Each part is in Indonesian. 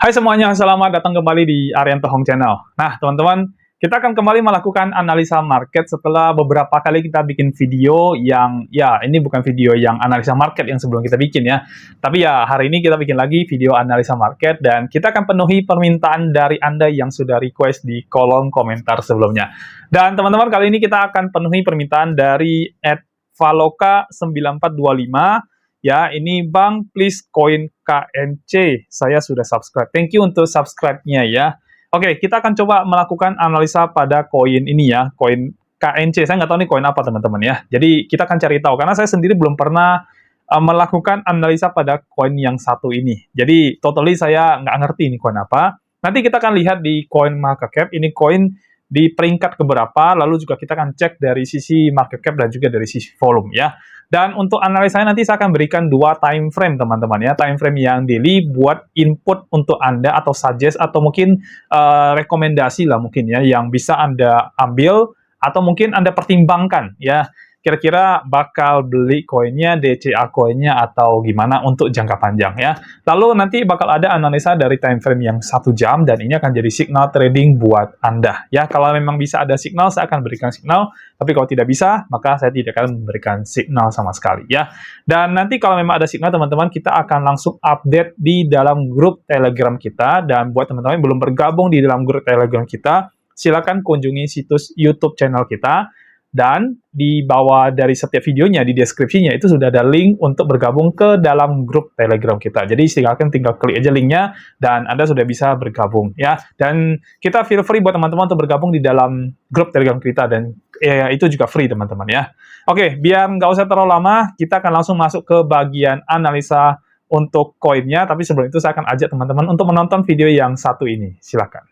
Hai semuanya, selamat datang kembali di Arianto Hong Channel. Nah, teman-teman, kita akan kembali melakukan analisa market setelah beberapa kali kita bikin video yang, ya, ini bukan video yang analisa market yang sebelum kita bikin ya. Tapi ya, hari ini kita bikin lagi video analisa market dan kita akan penuhi permintaan dari Anda yang sudah request di kolom komentar sebelumnya. Dan teman-teman, kali ini kita akan penuhi permintaan dari @valoka9425. Ya, ini Bang, please coin KNC. Saya sudah subscribe. Thank you untuk subscribe-nya ya. Oke, kita akan coba melakukan analisa pada koin ini ya, koin KNC. Saya nggak tahu nih koin apa teman-teman ya. Jadi kita akan cari tahu, karena saya sendiri belum pernah melakukan analisa pada koin yang satu ini. Jadi totally saya nggak ngerti ini koin apa. Nanti kita akan lihat di coin market cap, ini koin di peringkat keberapa, lalu juga kita akan cek dari sisi market cap dan juga dari sisi volume ya. Dan untuk analisanya nanti saya akan berikan dua time frame teman-teman ya, time frame yang daily buat input untuk Anda atau suggest atau mungkin rekomendasi lah mungkin ya, yang bisa Anda ambil atau mungkin Anda pertimbangkan ya. Kira-kira bakal beli koinnya, DCA koinnya, atau gimana untuk jangka panjang ya. Lalu nanti bakal ada analisa dari time frame yang 1 jam, dan ini akan jadi signal trading buat Anda. Ya, kalau memang bisa ada signal, saya akan berikan signal. Tapi kalau tidak bisa, maka saya tidak akan memberikan signal sama sekali ya. Dan nanti kalau memang ada signal, teman-teman, kita akan langsung update di dalam grup Telegram kita. Dan buat teman-teman yang belum bergabung di dalam grup Telegram kita, silakan kunjungi situs YouTube channel kita. Dan di bawah dari setiap videonya, di deskripsinya, itu sudah ada link untuk bergabung ke dalam grup Telegram kita. Jadi silakan tinggal klik aja linknya, dan Anda sudah bisa bergabung ya. Dan kita feel free buat teman-teman untuk bergabung di dalam grup Telegram kita, dan itu juga free teman-teman ya. Oke, biar nggak usah terlalu lama, kita akan langsung masuk ke bagian analisa untuk koinnya. Tapi sebelum itu saya akan ajak teman-teman untuk menonton video yang satu ini. Silakan.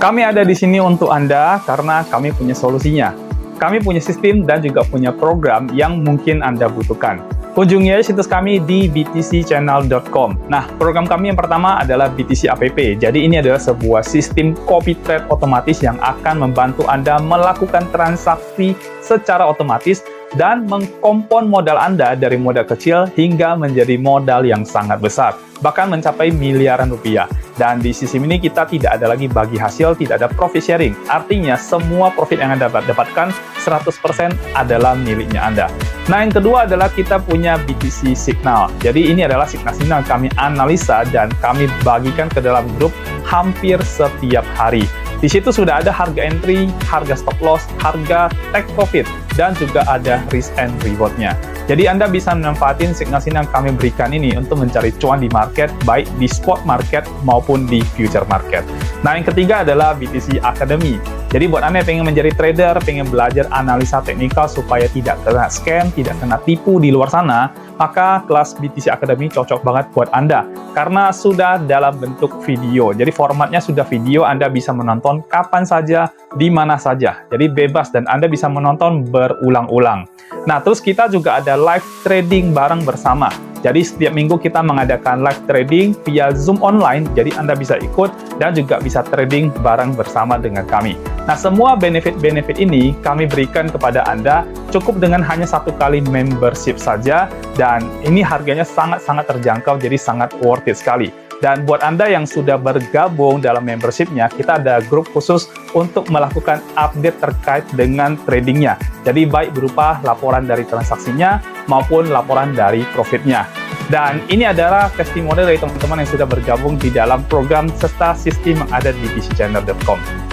Kami ada di sini untuk Anda karena kami punya solusinya. Kami punya sistem dan juga punya program yang mungkin Anda butuhkan. Kunjungi aja situs kami di btcchannel.com. Nah, program kami yang pertama adalah BTC App. Jadi ini adalah sebuah sistem copy trade otomatis yang akan membantu Anda melakukan transaksi secara otomatis dan mengkompon modal Anda dari modal kecil hingga menjadi modal yang sangat besar, bahkan mencapai miliaran rupiah. Dan di sistem ini kita tidak ada lagi bagi hasil, tidak ada profit sharing. Artinya semua profit yang Anda dapatkan 100% adalah miliknya Anda. Nah, yang kedua adalah kita punya BTC Signal. Jadi ini adalah signal-signal kami analisa dan kami bagikan ke dalam grup hampir setiap hari. Di situ sudah ada harga entry, harga stop loss, harga take profit, dan juga ada risk and reward-nya. Jadi Anda bisa memanfaatin signal-signal yang kami berikan ini untuk mencari cuan di market, baik di spot market maupun di future market. Nah, yang ketiga adalah BTC Academy. Jadi buat Anda yang pengen menjadi trader, pengen belajar analisa teknikal supaya tidak kena scam, tidak kena tipu di luar sana, maka kelas BTC Academy cocok banget buat Anda. Karena sudah dalam bentuk video. Jadi formatnya sudah video, Anda bisa menonton kapan saja, di mana saja. Jadi bebas dan Anda bisa menonton berulang-ulang. Nah, terus kita juga ada live trading bareng bersama. Jadi setiap minggu kita mengadakan live trading via Zoom online, jadi Anda bisa ikut dan juga bisa trading bareng bersama dengan kami. Nah, semua benefit-benefit ini kami berikan kepada Anda cukup dengan hanya 1 kali membership saja, dan ini harganya sangat-sangat terjangkau, jadi sangat worth it sekali. Dan buat Anda yang sudah bergabung dalam membership-nya, kita ada grup khusus untuk melakukan update terkait dengan tradingnya. Jadi baik berupa laporan dari transaksinya maupun laporan dari profitnya. Dan ini adalah testimoni dari teman-teman yang sudah bergabung di dalam program serta sistem yang ada di btcchannel.com.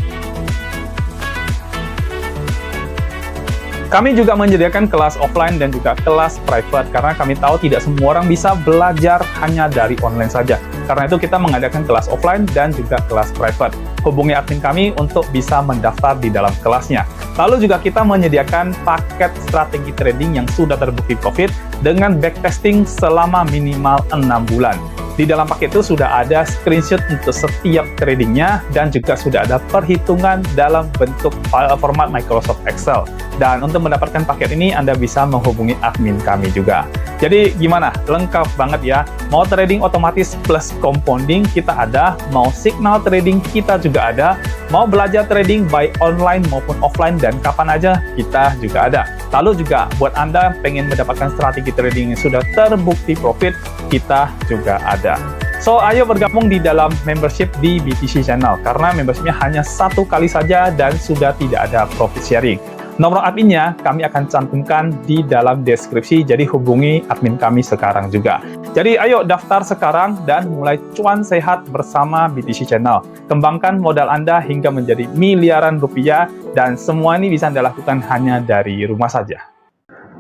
Kami juga menyediakan kelas offline dan juga kelas private, karena kami tahu tidak semua orang bisa belajar hanya dari online saja. Karena itu kita mengadakan kelas offline dan juga kelas private. Hubungi admin kami untuk bisa mendaftar di dalam kelasnya. Lalu juga kita menyediakan paket strategi trading yang sudah terbukti profit dengan backtesting selama minimal 6 bulan. Di dalam paket itu sudah ada screenshot untuk setiap tradingnya dan juga sudah ada perhitungan dalam bentuk file format Microsoft Excel. Dan untuk mendapatkan paket ini, Anda bisa menghubungi admin kami juga. Jadi gimana? Lengkap banget ya. Mau trading otomatis plus compounding kita ada, mau signal trading kita juga ada, mau belajar trading baik online maupun offline dan kapan aja kita juga ada. Lalu juga buat Anda pengen mendapatkan strategi trading yang sudah terbukti profit, kita juga ada. So, ayo bergabung di dalam membership di BTC Channel, karena membershipnya hanya 1 kali saja dan sudah tidak ada profit sharing. Nomor adminnya kami akan cantumkan di dalam deskripsi, jadi hubungi admin kami sekarang juga. Jadi ayo daftar sekarang dan mulai cuan sehat bersama BTC Channel. Kembangkan modal Anda hingga menjadi miliaran rupiah, dan semua ini bisa Anda lakukan hanya dari rumah saja.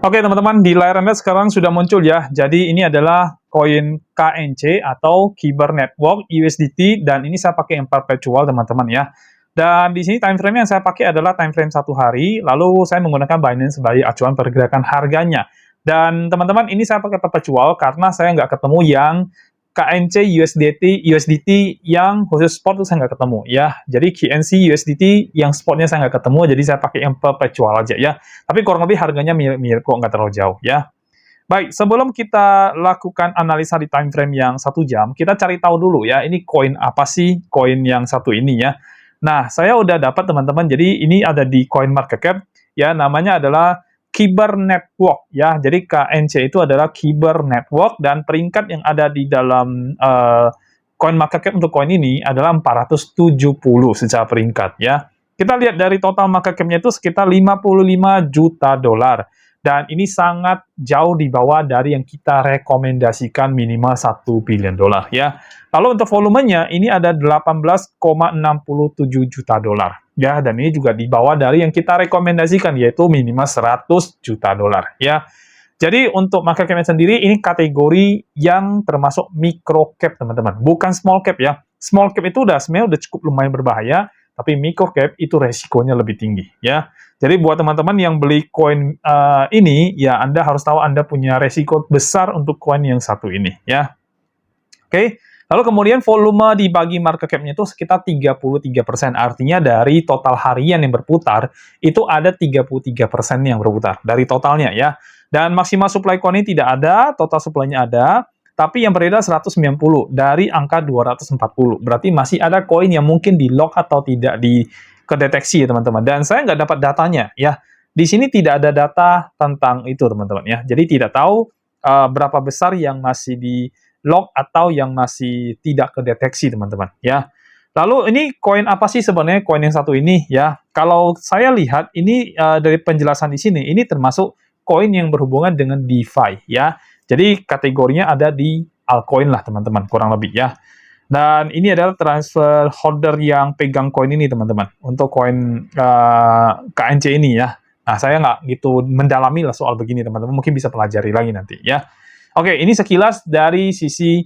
Oke teman-teman, di layar Anda sekarang sudah muncul ya. Jadi ini adalah koin KNC atau Kyber Network USDT, dan ini saya pakai yang perpetual teman-teman ya. Dan di sini time frame yang saya pakai adalah time frame 1 hari, lalu saya menggunakan Binance sebagai acuan pergerakan harganya. Dan teman-teman, ini saya pakai perpetual karena saya nggak ketemu yang KNC USDT yang khusus spot itu saya nggak ketemu ya. Jadi KNC USDT yang spotnya saya nggak ketemu, jadi saya pakai yang perpetual aja ya. Tapi kurang lebih harganya mirip-mirip kok, nggak terlalu jauh ya. Baik, sebelum kita lakukan analisa di time frame yang 1 jam, kita cari tahu dulu ya, ini koin apa sih koin yang satu ini ya. Nah, saya udah dapat teman-teman, jadi ini ada di CoinMarketCap ya, namanya adalah Kyber Network ya. Jadi KNC itu adalah Kyber Network, dan peringkat yang ada di dalam CoinMarketCap untuk koin ini adalah 470 secara peringkat ya. Kita lihat dari total market cap-nya itu sekitar 55 juta dolar. Dan ini sangat jauh di bawah dari yang kita rekomendasikan minimal 1 billion dolar ya. Lalu untuk volumenya ini ada 18,67 juta dolar ya, dan ini juga di bawah dari yang kita rekomendasikan yaitu minimal 100 juta dolar ya. Jadi untuk market cap sendiri ini kategori yang termasuk micro cap teman-teman, bukan small cap ya. Small cap itu sebenarnya udah cukup lumayan berbahaya, tapi micro cap itu resikonya lebih tinggi ya. Jadi buat teman-teman yang beli koin ini ya, Anda harus tahu Anda punya resiko besar untuk koin yang satu ini ya. Oke. Lalu kemudian volume dibagi market cap-nya itu sekitar 33%. Artinya dari total harian yang berputar, itu ada 33% yang berputar dari totalnya ya. Dan maksimal supply coin ini tidak ada, total supply-nya ada, tapi yang beredar 190 dari angka 240. Berarti masih ada koin yang mungkin di lock atau tidak kedeteksi ya teman-teman. Dan saya nggak dapat datanya ya. Di sini tidak ada data tentang itu teman-teman ya. Jadi tidak tahu berapa besar yang masih di lock atau yang masih tidak kedeteksi teman-teman ya. Lalu ini koin apa sih sebenarnya koin yang satu ini ya? Kalau saya lihat ini dari penjelasan di sini, ini termasuk koin yang berhubungan dengan DeFi ya. Jadi kategorinya ada di altcoin lah teman-teman, kurang lebih ya. Dan ini adalah transfer holder yang pegang koin ini teman-teman, untuk koin KNC ini ya. Nah, saya nggak gitu mendalami lah soal begini teman-teman, mungkin bisa pelajari lagi nanti ya. Oke, ini sekilas dari sisi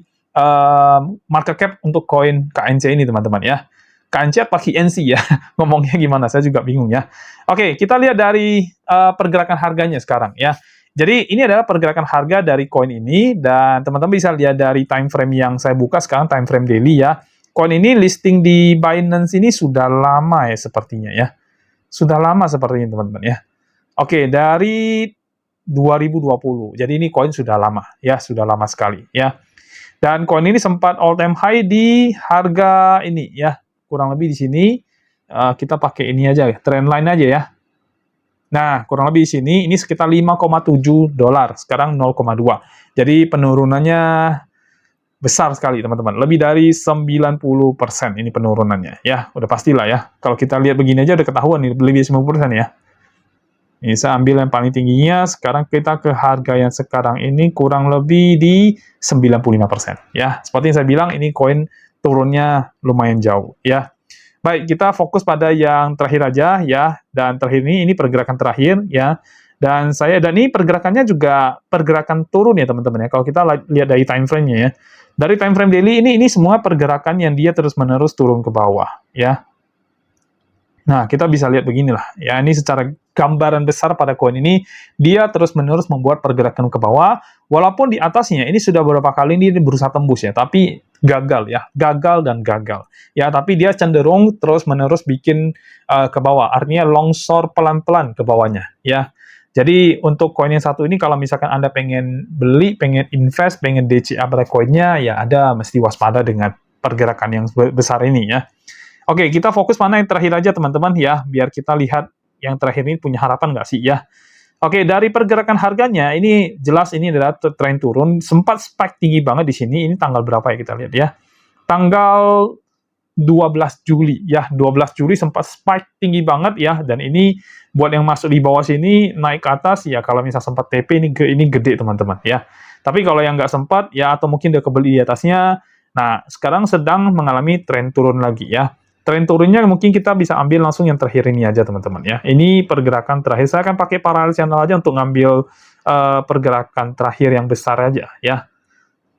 market cap untuk koin KNC ini teman-teman ya. KNC apa KNC ya? Ngomongnya gimana? Saya juga bingung ya. Oke, kita lihat dari pergerakan harganya sekarang ya. Jadi ini adalah pergerakan harga dari koin ini, dan teman-teman bisa lihat dari time frame yang saya buka sekarang, time frame daily ya. Koin ini listing di Binance ini sudah lama ya sepertinya ya. Sudah lama sepertinya teman-teman ya. Oke, dari 2020. Jadi ini koin sudah lama ya, sudah lama sekali ya. Dan koin ini sempat all time high di harga ini ya. Kurang lebih di sini kita pakai ini aja ya, trendline aja ya. Nah, kurang lebih di sini ini sekitar 5,7 dolar, sekarang 0,2. Jadi penurunannya besar sekali teman-teman, lebih dari 90% ini penurunannya ya. Udah pastilah ya. Kalau kita lihat begini aja udah ketahuan nih, lebih dari 90% ya. Ini saya ambil yang paling tingginya, sekarang kita ke harga yang sekarang ini kurang lebih di 95%. Ya, seperti yang saya bilang, ini koin turunnya lumayan jauh. Ya, baik, kita fokus pada yang terakhir aja ya. Dan terakhir ini pergerakan terakhir ya. Dan ini pergerakannya juga pergerakan turun ya teman-teman ya. Kalau kita lihat dari time frame-nya ya. Dari time frame daily ini semua pergerakan yang dia terus-menerus turun ke bawah ya. Nah, kita bisa lihat beginilah. Ya, ini secara gambaran besar pada koin ini, dia terus-menerus membuat pergerakan ke bawah, walaupun di atasnya ini sudah beberapa kali ini berusaha tembus ya, tapi gagal ya, gagal dan gagal. Ya, tapi dia cenderung terus-menerus bikin ke bawah, artinya longsor pelan-pelan ke bawahnya ya. Jadi untuk koin yang satu ini, kalau misalkan Anda pengen beli, pengen invest, pengen DCA pada koinnya, ya Anda mesti waspada dengan pergerakan yang besar ini ya. Oke, kita fokus mana yang terakhir aja teman-teman ya, biar kita lihat yang terakhir ini punya harapan nggak sih ya. Oke, dari pergerakan harganya ini jelas ini adalah tren turun, sempat spike tinggi banget di sini. Ini tanggal berapa ya kita lihat ya? Tanggal 12 Juli ya, 12 Juli sempat spike tinggi banget ya, dan ini buat yang masuk di bawah sini naik ke atas ya, kalau misal sempat TP ini gede teman-teman ya. Tapi kalau yang nggak sempat ya, atau mungkin udah kebeli di atasnya, nah sekarang sedang mengalami tren turun lagi ya. Tren turunnya mungkin kita bisa ambil langsung yang terakhir ini aja teman-teman ya. Ini pergerakan terakhir, saya akan pakai parallel channel aja untuk ngambil pergerakan terakhir yang besar aja ya.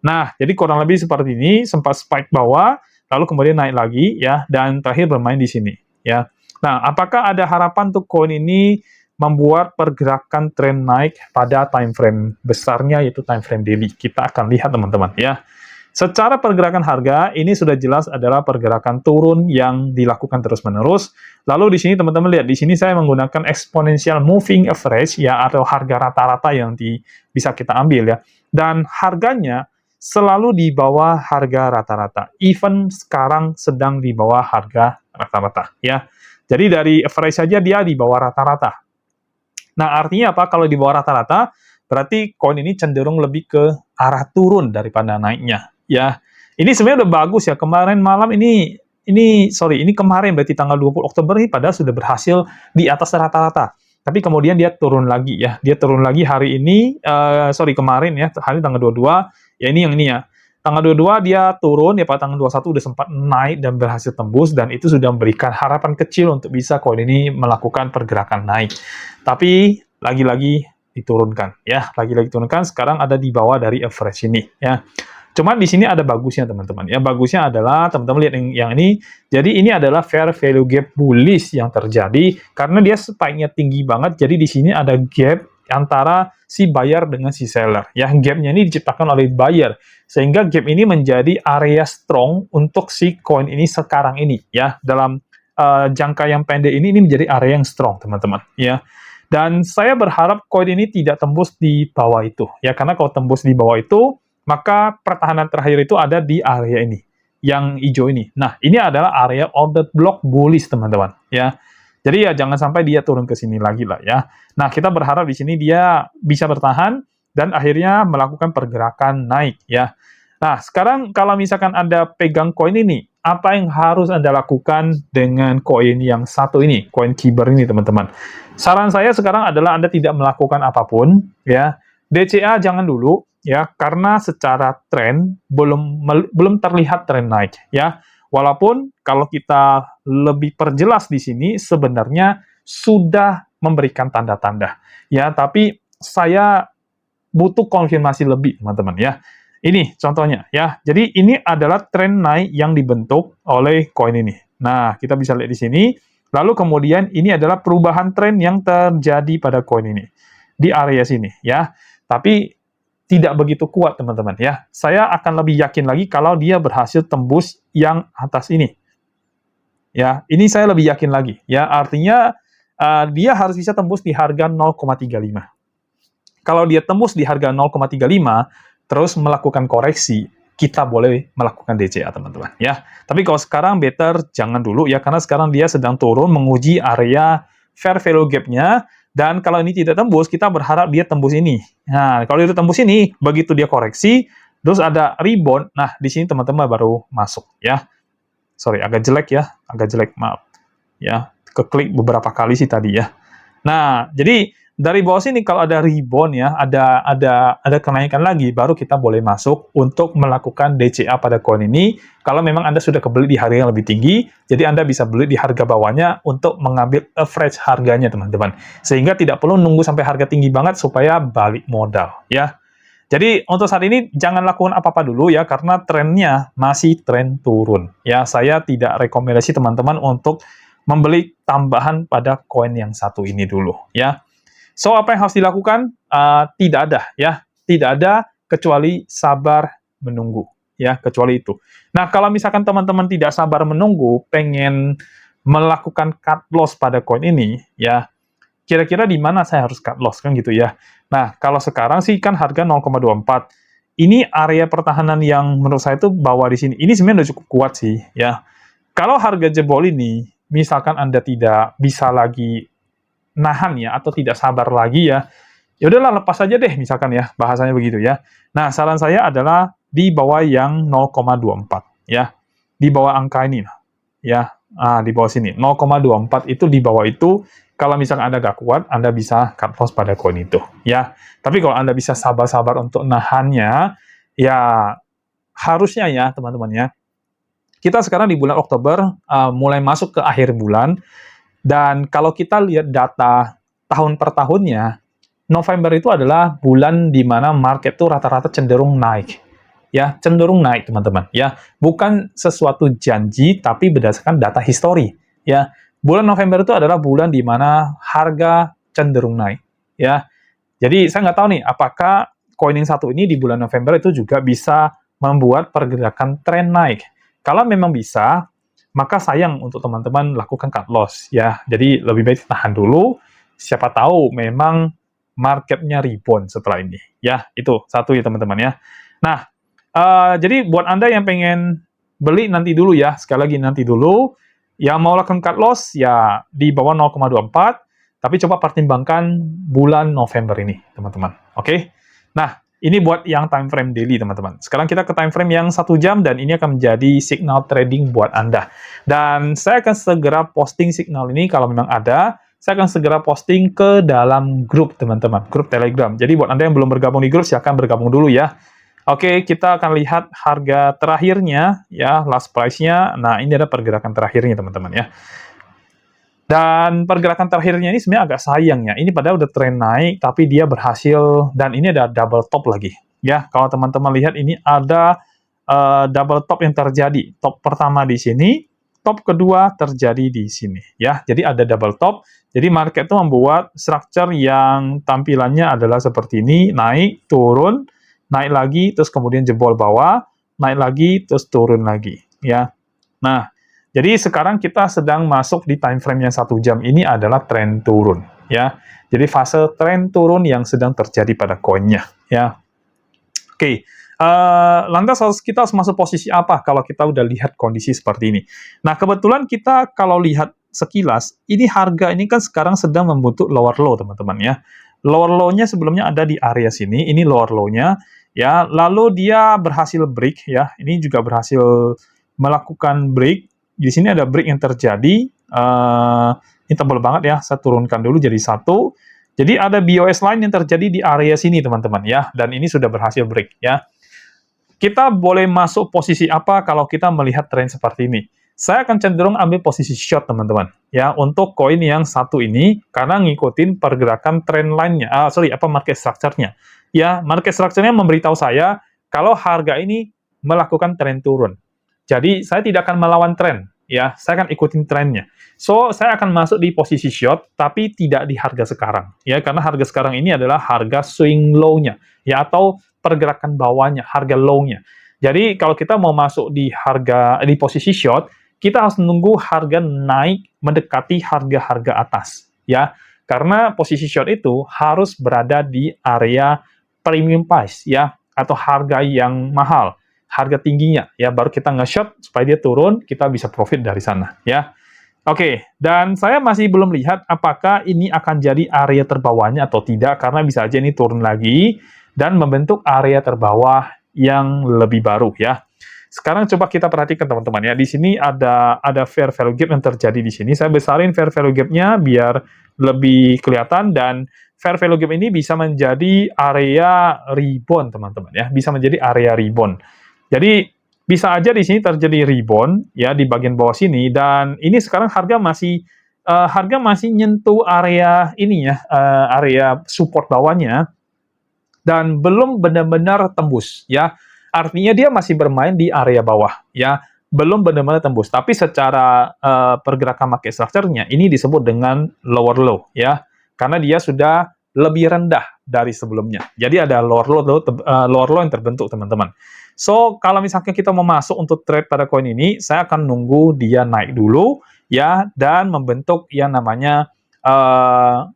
Nah, jadi kurang lebih seperti ini, sempat spike bawah, lalu kemudian naik lagi ya, dan terakhir bermain di sini ya. Nah, apakah ada harapan untuk koin ini membuat pergerakan tren naik pada time frame besarnya, yaitu time frame daily? Kita akan lihat teman-teman ya. Secara pergerakan harga, ini sudah jelas adalah pergerakan turun yang dilakukan terus-menerus. Lalu di sini teman-teman lihat, di sini saya menggunakan exponential moving average ya, atau harga rata-rata yang bisa kita ambil ya. Dan harganya selalu di bawah harga rata-rata. Even sekarang sedang di bawah harga rata-rata ya. Jadi dari average saja dia di bawah rata-rata. Nah, artinya apa? Kalau di bawah rata-rata, berarti koin ini cenderung lebih ke arah turun daripada naiknya ya. Ini sebenarnya udah bagus ya. Kemarin malam ini kemarin berarti tanggal 20 Oktober ini padahal sudah berhasil di atas rata-rata. Tapi kemudian dia turun lagi ya. Dia turun lagi hari ini, kemarin ya, hari tanggal 22, ya ini yang ini ya. Tanggal 22 dia turun, ya pada tanggal 21 udah sempat naik dan berhasil tembus, dan itu sudah memberikan harapan kecil untuk bisa koin ini melakukan pergerakan naik. Tapi lagi-lagi diturunkan ya, lagi-lagi diturunkan, sekarang ada di bawah dari average ini ya. Cuman di sini ada bagusnya teman-teman ya. Bagusnya adalah teman-teman lihat yang ini. Jadi ini adalah fair value gap bullish yang terjadi karena dia spike-nya tinggi banget. Jadi di sini ada gap antara si buyer dengan si seller. Ya, gap-nya ini diciptakan oleh buyer sehingga gap ini menjadi area strong untuk si coin ini sekarang ini ya. Dalam jangka yang pendek ini menjadi area yang strong teman-teman ya. Dan saya berharap koin ini tidak tembus di bawah itu ya, karena kalau tembus di bawah itu maka pertahanan terakhir itu ada di area ini, yang hijau ini. Nah, ini adalah area order block bullish, teman-teman. Ya, jadi ya jangan sampai dia turun ke sini lagi lah ya. Nah, kita berharap di sini dia bisa bertahan dan akhirnya melakukan pergerakan naik ya. Nah, sekarang kalau misalkan Anda pegang koin ini, apa yang harus Anda lakukan dengan koin yang satu ini, koin Kyber ini, teman-teman? Saran saya sekarang adalah Anda tidak melakukan apapun ya. DCA jangan dulu ya, karena secara tren belum terlihat tren naik ya. Walaupun kalau kita lebih perjelas di sini sebenarnya sudah memberikan tanda-tanda ya, tapi saya butuh konfirmasi lebih teman-teman ya. Ini contohnya ya. Jadi ini adalah tren naik yang dibentuk oleh koin ini. Nah, kita bisa lihat di sini. Lalu kemudian ini adalah perubahan tren yang terjadi pada koin ini di area sini ya. Tapi tidak begitu kuat teman-teman ya. Saya akan lebih yakin lagi kalau dia berhasil tembus yang atas ini. Ya, ini saya lebih yakin lagi ya. Artinya dia harus bisa tembus di harga 0,35. Kalau dia tembus di harga 0,35 terus melakukan koreksi, kita boleh melakukan DCA teman-teman ya. Tapi kalau sekarang better jangan dulu ya, karena sekarang dia sedang turun menguji area fair value gap-nya. Dan kalau ini tidak tembus, kita berharap dia tembus ini. Nah, kalau dia tembus ini, begitu dia koreksi, terus ada rebound, nah di sini teman-teman baru masuk ya. Sorry, agak jelek, maaf. Ya, keklik beberapa kali sih tadi ya. Nah, jadi dari bawah sini kalau ada rebound ya, ada kenaikan lagi, baru kita boleh masuk untuk melakukan DCA pada koin ini. Kalau memang Anda sudah kebeli di harga yang lebih tinggi, jadi Anda bisa beli di harga bawahnya untuk mengambil average harganya, teman-teman. Sehingga tidak perlu nunggu sampai harga tinggi banget supaya balik modal, ya. Jadi untuk saat ini jangan lakukan apa-apa dulu ya, karena trennya masih tren turun. Ya, saya tidak rekomendasi teman-teman untuk membeli tambahan pada koin yang satu ini dulu, ya. So, apa yang harus dilakukan? Tidak ada, ya. Tidak ada, kecuali sabar menunggu, ya, kecuali itu. Nah, kalau misalkan teman-teman tidak sabar menunggu, pengen melakukan cut loss pada koin ini, ya, kira-kira di mana saya harus cut loss, kan gitu ya. Nah, kalau sekarang sih kan harga 0,24. Ini area pertahanan yang menurut saya itu bawah di sini. Ini sebenarnya udah cukup kuat sih, ya. Kalau harga jebol ini, misalkan Anda tidak bisa lagi nahan ya, atau tidak sabar lagi ya, ya udahlah lepas aja deh, misalkan ya, bahasanya begitu ya. Nah, saran saya adalah di bawah yang 0,24 ya, di bawah angka ini ya, di bawah sini 0,24 itu, di bawah itu kalau misalkan Anda nggak kuat, Anda bisa cut loss pada koin itu ya. Tapi kalau Anda bisa sabar-sabar untuk nahannya, ya harusnya ya teman-teman ya. Kita sekarang di bulan Oktober, mulai masuk ke akhir bulan, dan kalau kita lihat data tahun per tahunnya, November itu adalah bulan di mana market itu rata-rata cenderung naik. Ya, cenderung naik, teman-teman. Ya, bukan sesuatu janji, tapi berdasarkan data histori. Ya, bulan November itu adalah bulan di mana harga cenderung naik. Ya, jadi saya nggak tahu nih, apakah koin yang satu ini di bulan November itu juga bisa membuat pergerakan tren naik. Kalau memang bisa, maka sayang untuk teman-teman lakukan cut loss ya. Jadi lebih baik tahan dulu. Siapa tahu memang marketnya rebound setelah ini. Ya, itu satu ya teman-teman ya. Nah, jadi buat Anda yang pengen beli nanti dulu ya. Sekali lagi nanti dulu. Yang mau lakukan cut loss ya di bawah 0,24. Tapi coba pertimbangkan bulan November ini, teman-teman. Oke? Nah, ini buat yang time frame daily, teman-teman. Sekarang kita ke time frame yang 1 jam, dan ini akan menjadi signal trading buat Anda. Dan saya akan segera posting signal ini, kalau memang ada, saya akan segera posting ke dalam grup, teman-teman. Grup Telegram. Jadi buat Anda yang belum bergabung di grup, silahkan bergabung dulu ya. Oke, kita akan lihat harga terakhirnya, ya, last price-nya. Nah, ini ada pergerakan terakhirnya, teman-teman ya. Dan pergerakan terakhirnya ini sebenarnya agak sayang ya. Ini padahal udah tren naik, tapi dia berhasil, dan ini ada double top lagi. Ya, kalau teman-teman lihat ini ada double top yang terjadi. Top pertama di sini, top kedua terjadi di sini. Ya, jadi ada double top. Jadi market itu membuat structure yang tampilannya adalah seperti ini, naik, turun, naik lagi, terus kemudian jebol bawah, naik lagi, terus turun lagi. Ya, nah. Jadi sekarang kita sedang masuk di time frame yang 1 jam ini adalah tren turun, ya. Jadi fase tren turun yang sedang terjadi pada koinnya, ya. Oke, lantas kita harus masuk posisi apa kalau kita udah lihat kondisi seperti ini? Nah, kebetulan kita kalau lihat sekilas, ini harga ini kan sekarang sedang membentuk lower low, teman-teman, ya. Lower low-nya sebelumnya ada di area sini, ini lower low-nya, ya. Lalu dia berhasil break, ya. Ini juga berhasil melakukan break. Di sini ada break yang terjadi, ini tebal banget ya, saya turunkan dulu jadi 1. Jadi ada BOS line yang terjadi di area sini, teman-teman ya, dan ini sudah berhasil break ya. Kita boleh masuk posisi apa kalau kita melihat tren seperti ini? Saya akan cenderung ambil posisi short, teman-teman ya, untuk koin yang satu ini, karena ngikutin pergerakan trend line-nya, market structure-nya. Ya, market structure-nya memberitahu saya kalau harga ini melakukan tren turun. Jadi, saya tidak akan melawan tren, ya. Saya akan ikutin trennya. So, saya akan masuk di posisi short, tapi tidak di harga sekarang, ya. Karena harga sekarang ini adalah harga swing low-nya, ya, atau pergerakan bawahnya, harga low-nya. Jadi, kalau kita mau masuk di posisi short, kita harus menunggu harga naik mendekati harga-harga atas, ya. Karena posisi short itu harus berada di area premium price, ya, atau harga yang mahal. Harga tingginya, ya, baru kita nge-short supaya dia turun, kita bisa profit dari sana, ya. Oke, dan saya masih belum lihat apakah ini akan jadi area terbawahnya atau tidak, karena bisa aja ini turun lagi, dan membentuk area terbawah yang lebih baru, ya. Sekarang coba kita perhatikan, teman-teman, ya. Di sini ada fair value gap yang terjadi di sini. Saya besarin fair value gap-nya biar lebih kelihatan, dan fair value gap ini bisa menjadi area rebound, teman-teman, ya. Bisa menjadi area rebound. Jadi bisa aja di sini terjadi rebound ya di bagian bawah sini, dan ini sekarang harga masih nyentuh area ini ya, area support bawahnya, dan belum benar-benar tembus ya. Artinya dia masih bermain di area bawah ya, belum benar-benar tembus. Tapi secara pergerakan market structure-nya ini disebut dengan lower low ya, karena dia sudah lebih rendah dari sebelumnya. Jadi ada lower low yang terbentuk, teman-teman. So, kalau misalnya kita mau masuk untuk trade pada koin ini, saya akan nunggu dia naik dulu, ya, dan membentuk yang namanya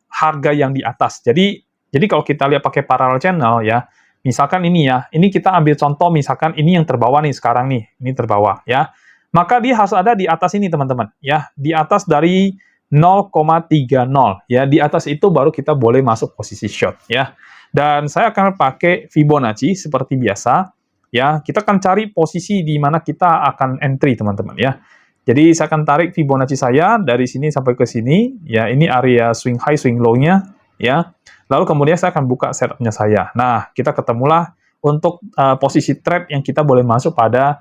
harga yang di atas. Jadi kalau kita lihat pakai parallel channel, ya, misalkan ini ya, ini kita ambil contoh, misalkan ini yang terbawah nih sekarang nih, ini terbawah, ya. Maka dia harus ada di atas ini, teman-teman, ya, di atas dari 0,30 ya. Di atas itu baru kita boleh masuk posisi short ya. Dan saya akan pakai Fibonacci seperti biasa ya. Kita akan cari posisi di mana kita akan entry teman-teman ya. Jadi saya akan tarik Fibonacci saya dari sini sampai ke sini ya. Ini area swing high swing low-nya ya. Lalu kemudian saya akan buka setup-nya saya. Nah, kita ketemulah untuk posisi trade yang kita boleh masuk pada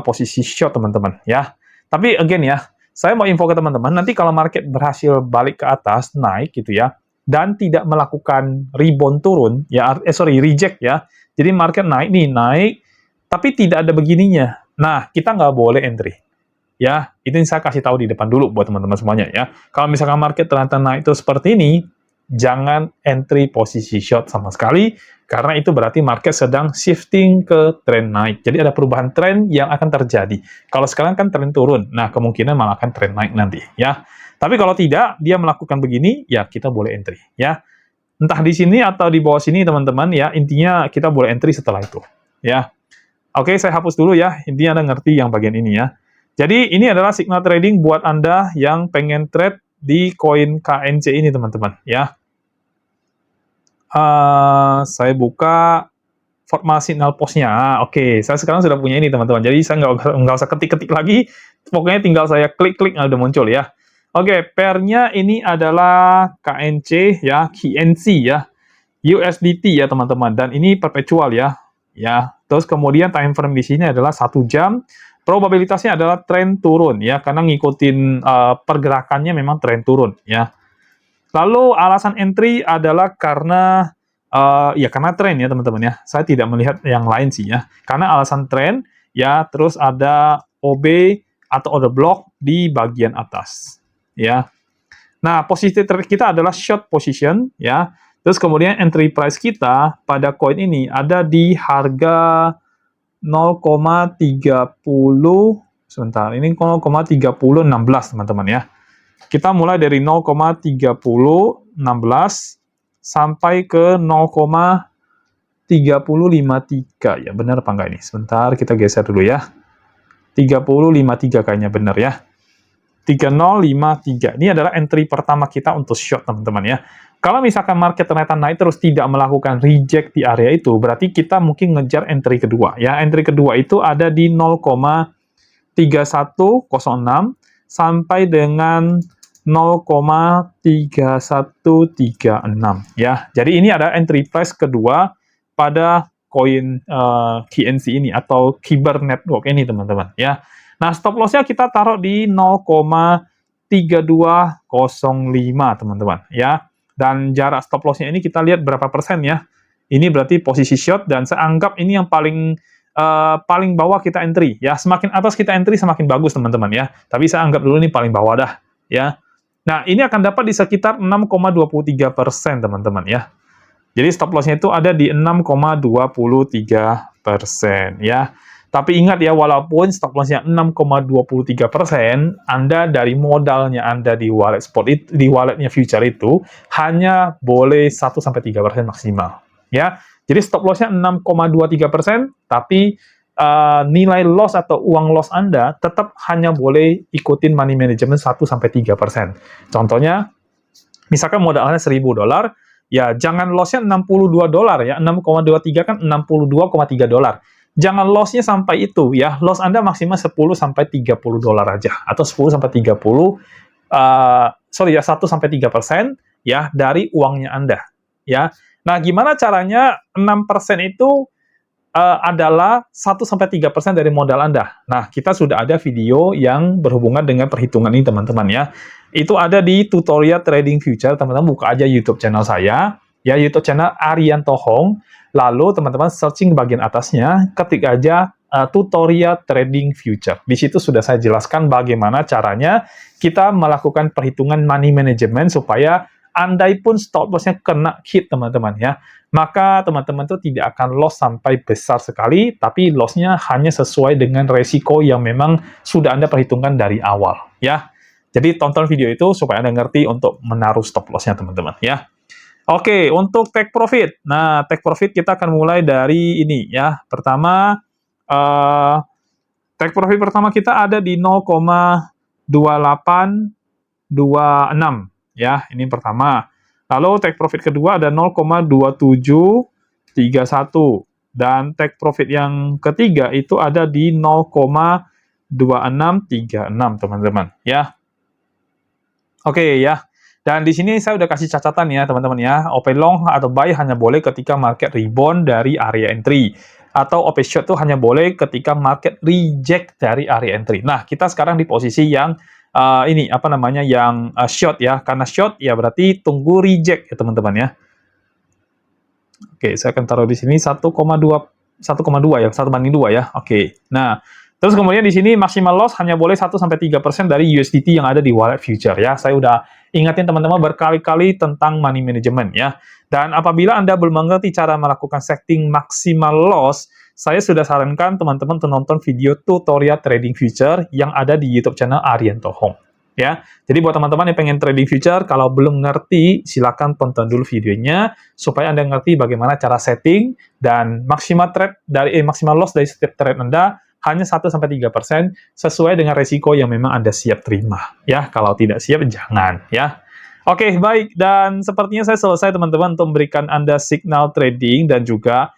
posisi short teman-teman ya. Tapi again ya, saya mau info ke teman-teman, nanti kalau market berhasil balik ke atas, naik gitu ya, dan tidak melakukan rebound turun, ya, reject ya. Jadi market naik nih, naik, tapi tidak ada begininya. Nah, kita nggak boleh entry. Ya, itu yang saya kasih tahu di depan dulu buat teman-teman semuanya ya. Kalau misalkan market ternyata naik terus seperti ini, jangan entry posisi short sama sekali, karena itu berarti market sedang shifting ke tren naik. Jadi ada perubahan tren yang akan terjadi. Kalau sekarang kan tren turun, nah kemungkinan malah akan tren naik nanti, ya. Tapi kalau tidak, dia melakukan begini, ya kita boleh entry, ya. Entah di sini atau di bawah sini, teman-teman, ya. Intinya kita boleh entry setelah itu, ya. Oke, saya hapus dulu ya. Intinya Anda ngerti yang bagian ini ya. Jadi ini adalah signal trading buat Anda yang pengen trade di koin KNC ini, teman-teman, ya. Saya buka format signal postnya. Oke, saya sekarang sudah punya ini teman-teman. Jadi saya nggak usah ketik-ketik lagi. Pokoknya tinggal saya klik-klik, udah muncul ya. Oke, pairnya ini adalah KNC ya, KNC ya, USDT ya teman-teman. Dan ini perpetual ya. Ya. Terus kemudian time frame di sini adalah 1 jam. Probabilitasnya adalah tren turun ya, karena ngikutin pergerakannya memang tren turun ya. Lalu alasan entry adalah karena ya karena tren ya teman-teman ya. Saya tidak melihat yang lain sih ya. Karena alasan tren ya, terus ada OB atau order block di bagian atas ya. Nah, posisi trade kita adalah short position ya. Terus kemudian entry price kita pada koin ini ada di harga 0,30 sebentar. Ini 0,3016 teman-teman ya. Kita mulai dari 0,3016 sampai ke 0,3053. Ya, benar apa enggak ini? Sebentar, kita geser dulu ya. 3053 kayaknya benar ya. 3053. Ini adalah entry pertama kita untuk short, teman-teman ya. Kalau misalkan market ternyata naik terus tidak melakukan reject di area itu, berarti kita mungkin ngejar entry kedua. Ya, entry kedua itu ada di 0,3106 sampai dengan 0,3136 ya. Jadi ini ada entry price kedua pada koin KNC ini atau Kyber Network ini teman-teman ya. Nah, stop loss-nya kita taruh di 0,3205 teman-teman ya. Dan jarak stop loss-nya ini kita lihat berapa persen ya. Ini berarti posisi short dan saya anggap ini yang paling bawah kita entry ya. Semakin atas kita entry semakin bagus teman-teman ya. Tapi saya anggap dulu ini paling bawah dah ya. Nah, ini akan dapat di sekitar 6,23% teman-teman ya. Jadi stop loss-nya itu ada di 6,23% ya. Tapi ingat ya, walaupun stop loss-nya 6,23%, Anda dari modalnya Anda di wallet spot itu, di walletnya future itu hanya boleh 1-3% maksimal ya. Jadi stop loss-nya 6,23%, tapi nilai loss atau uang loss Anda tetap hanya boleh ikutin money management 1-3%. Contohnya, misalkan modal Anda $1.000, ya jangan loss-nya $62 ya, 6,23 kan $62,3. Jangan loss-nya sampai itu ya, loss Anda maksimal $10-30 aja, atau 1-3% ya dari uangnya Anda ya. Nah, gimana caranya 6% itu adalah 1-3% dari modal Anda. Nah, kita sudah ada video yang berhubungan dengan perhitungan ini, teman-teman ya. Itu ada di tutorial trading future, teman-teman buka aja YouTube channel saya, ya YouTube channel Arianto Hong. Lalu teman-teman searching bagian atasnya, ketik aja tutorial trading future. Di situ sudah saya jelaskan bagaimana caranya kita melakukan perhitungan money management supaya andai pun stop loss-nya kena hit, teman-teman ya, maka teman-teman itu tidak akan loss sampai besar sekali, tapi loss-nya hanya sesuai dengan resiko yang memang sudah Anda perhitungkan dari awal ya. Jadi tonton video itu supaya Anda ngerti untuk menaruh stop loss-nya, teman-teman ya. Oke, untuk take profit. Nah, take profit kita akan mulai dari ini ya. Pertama, take profit pertama kita ada di 0,28 ya. Ini pertama. Lalu take profit kedua ada 0,2731 dan take profit yang ketiga itu ada di 0,2636 teman-teman ya. Oke ya. Dan di sini saya udah kasih catatan ya teman-teman ya. OP long atau buy hanya boleh ketika market rebound dari area entry. Atau OP short itu hanya boleh ketika market reject dari area entry. Nah, kita sekarang di posisi yang yang short ya. Karena short ya berarti tunggu reject ya teman-teman ya. Oke, saya akan taruh di sini 1,2 ya, 1/2 ya. Oke. Nah, terus kemudian di sini maximal loss hanya boleh 1-3% dari USDT yang ada di wallet future ya. Saya udah ingatin teman-teman berkali-kali tentang money management ya. Dan apabila Anda belum mengerti cara melakukan setting maximal loss, saya sudah sarankan teman-teman untuk nonton video tutorial trading future yang ada di YouTube channel Arianto Hong. Ya, jadi buat teman-teman yang pengen trading future, kalau belum ngerti, silakan tonton dulu videonya supaya Anda ngerti bagaimana cara setting dan maksimal loss dari setiap trade Anda hanya 1-3% sesuai dengan resiko yang memang Anda siap terima. Ya, kalau tidak siap jangan ya. Oke, baik, dan sepertinya saya selesai teman-teman untuk memberikan Anda signal trading dan juga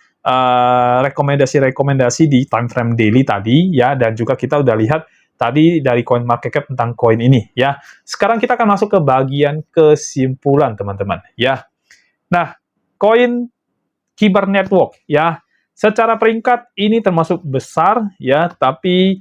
rekomendasi-rekomendasi di time frame daily tadi ya, dan juga kita udah lihat tadi dari coin market cap tentang koin ini ya. Sekarang kita akan masuk ke bagian kesimpulan teman-teman ya. Nah, koin Kyber Network ya. Secara peringkat ini termasuk besar ya, tapi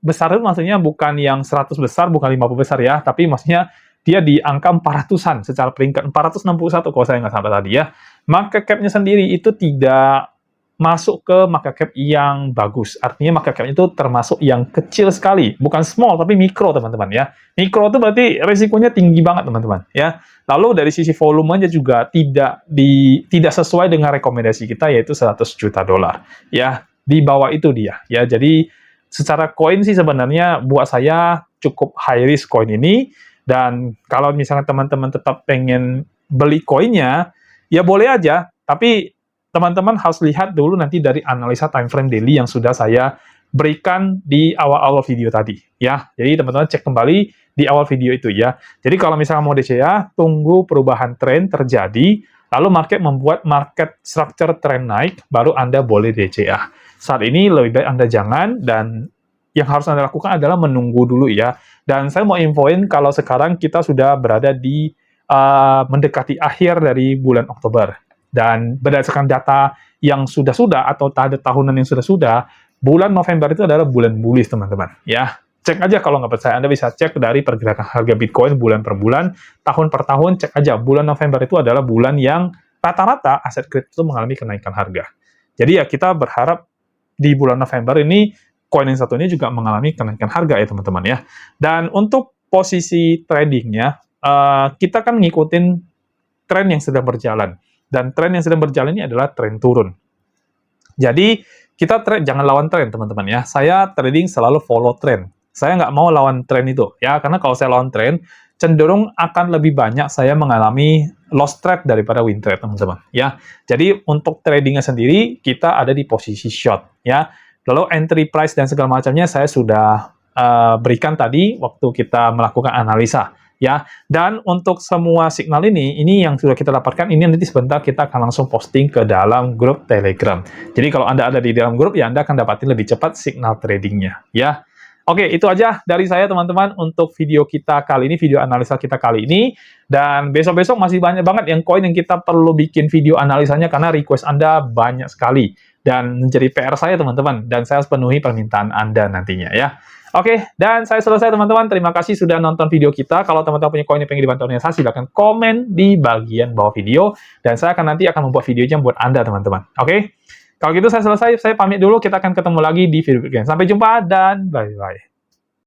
besar itu maksudnya bukan yang 100 besar, bukan 50 besar ya, tapi maksudnya dia di angka 400-an secara peringkat 461 kalau saya nggak salah tadi ya. Market cap-nya sendiri itu tidak masuk ke market cap yang bagus. Artinya market cap itu termasuk yang kecil sekali, bukan small tapi mikro teman-teman ya. Mikro itu berarti risikonya tinggi banget teman-teman ya. Lalu dari sisi volumenya juga tidak sesuai dengan rekomendasi kita yaitu 100 juta dolar ya. Di bawah itu dia ya. Jadi secara koin sih sebenarnya buat saya cukup high risk koin ini, dan kalau misalnya teman-teman tetap pengen beli koinnya ya boleh aja, tapi teman-teman harus lihat dulu nanti dari analisa time frame daily yang sudah saya berikan di awal-awal video tadi ya. Jadi teman-teman cek kembali di awal video itu ya. Jadi kalau misalnya mau DCA, tunggu perubahan tren terjadi, lalu market membuat market structure tren naik, baru Anda boleh DCA. Saat ini lebih baik Anda jangan, dan yang harus Anda lakukan adalah menunggu dulu ya. Dan saya mau infoin kalau sekarang kita sudah berada di mendekati akhir dari bulan Oktober. Dan berdasarkan data yang sudah-sudah atau data tahunan yang sudah-sudah, bulan November itu adalah bulan bullish teman-teman ya. Cek aja kalau nggak percaya, Anda bisa cek dari pergerakan harga Bitcoin bulan per bulan, tahun per tahun, cek aja bulan November itu adalah bulan yang rata-rata aset kripto mengalami kenaikan harga. Jadi ya kita berharap di bulan November ini koin yang satu ini juga mengalami kenaikan harga ya teman-teman ya. Dan untuk posisi tradingnya, kita kan ngikutin tren yang sedang berjalan. Dan tren yang sedang berjalan ini adalah tren turun. Jadi, kita jangan lawan tren, teman-teman ya. Saya trading selalu follow tren. Saya nggak mau lawan tren itu, ya. Karena kalau saya lawan tren, cenderung akan lebih banyak saya mengalami loss trade daripada win trade, teman-teman. Ya. Jadi, untuk tradingnya sendiri, kita ada di posisi short, ya. Lalu entry price dan segala macamnya saya sudah berikan tadi waktu kita melakukan analisa. Ya, dan untuk semua signal ini yang sudah kita dapatkan, ini nanti sebentar kita akan langsung posting ke dalam grup Telegram. Jadi kalau Anda ada di dalam grup, ya Anda akan dapatin lebih cepat signal tradingnya, ya. Oke, itu aja dari saya teman-teman untuk video kita kali ini, video analisa kita kali ini. Dan besok-besok masih banyak banget yang koin yang kita perlu bikin video analisanya karena request Anda banyak sekali. Dan menjadi PR saya teman-teman, dan saya harus penuhi permintaan Anda nantinya ya. Oke, dan saya selesai teman-teman. Terima kasih sudah nonton video kita. Kalau teman-teman punya koin yang pengen dibantu analisa, silahkan komen di bagian bawah video. Dan saya nanti akan membuat videonya buat Anda teman-teman. Oke, kalau gitu saya selesai. Saya pamit dulu. Kita akan ketemu lagi di video berikutnya. Sampai jumpa dan bye-bye.